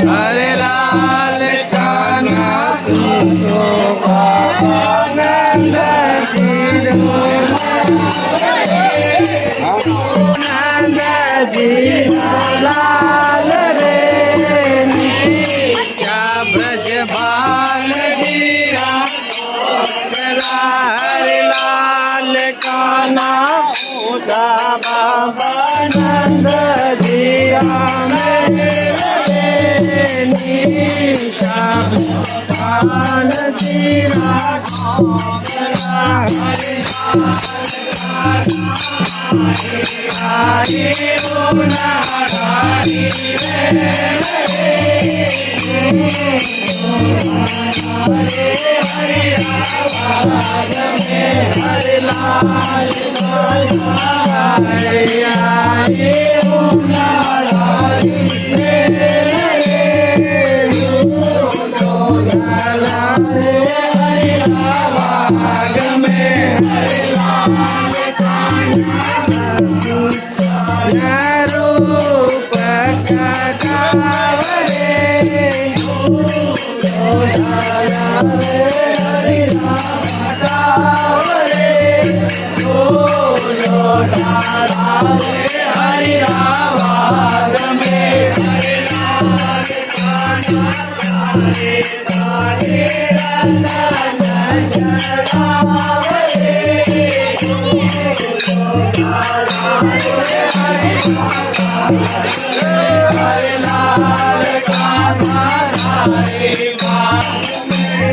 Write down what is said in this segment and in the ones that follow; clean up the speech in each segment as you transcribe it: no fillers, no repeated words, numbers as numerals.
हरे लाल कान्हा तू तो बाबा नंद जी नंद जी लाल रे क्या ब्रज बाल जी हरे लाल कान्हा पूजा बाबा नंद जी राम कान जी हरे लाल रूप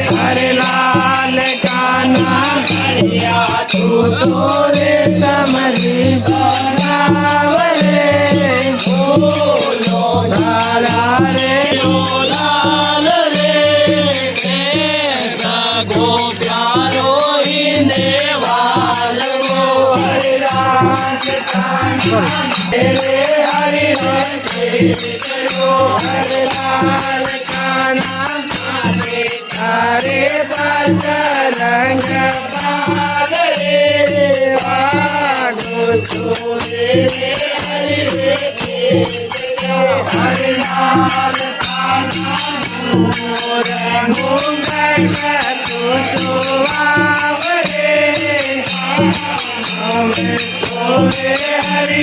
हरे लाल कान्हा करिया तू तोरे समझी बनावरे बोलो लाला रे लाल रे सगो प्यारो ही देवाल को हरे लाल कान्हा तेरे हरि हरे लाल कान्हा हरे बस रंग पाल रे सूर्य हरे लाल कान्हा तू सुहावरे हरि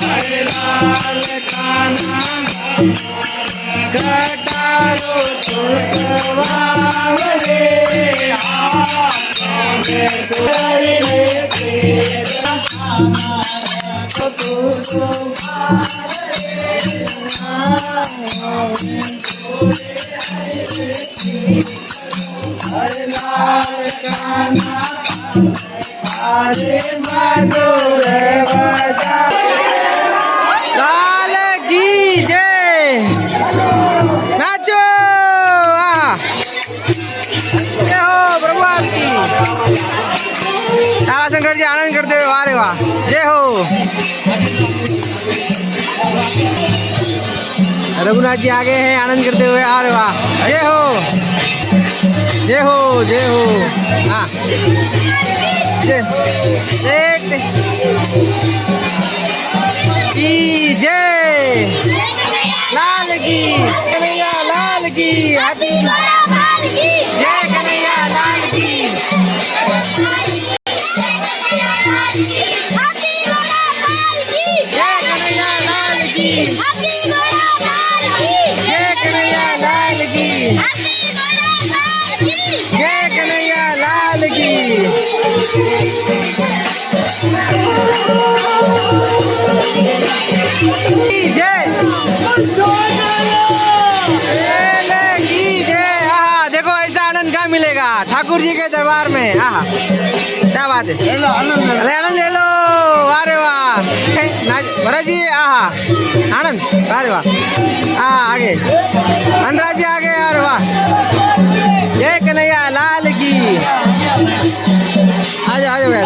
हरे लाल कान्हा घटारो तुसवावरे हरे लाल कान्हा हरे मधुर बजा लाल की जय नाचो जय हो भगवान की तारा शंकर जी आनंद करते हुए वाह रे वाह जय हो रघुनाथ जी आगे हैं आनंद करते हुए आ रहे वाह जय हो जय हो जय हो हाँ जय की जय लाल की कन्हैया लाल की जय कन्हैया लाल की जय कन्हैया लाल की जय कन्हैया लाल की जय कन्हैया लाल की देखो ऐसा आनंद क्या मिलेगा ठाकुर जी के दरबार में। क्या बात है, आनंद ले लो। अरे वाह भरत जी, आनंद, अरे वाह, आगे अनुराज जी आगे। अरे वाह, जय कन्हैया लाल की। आ जाओ भैया।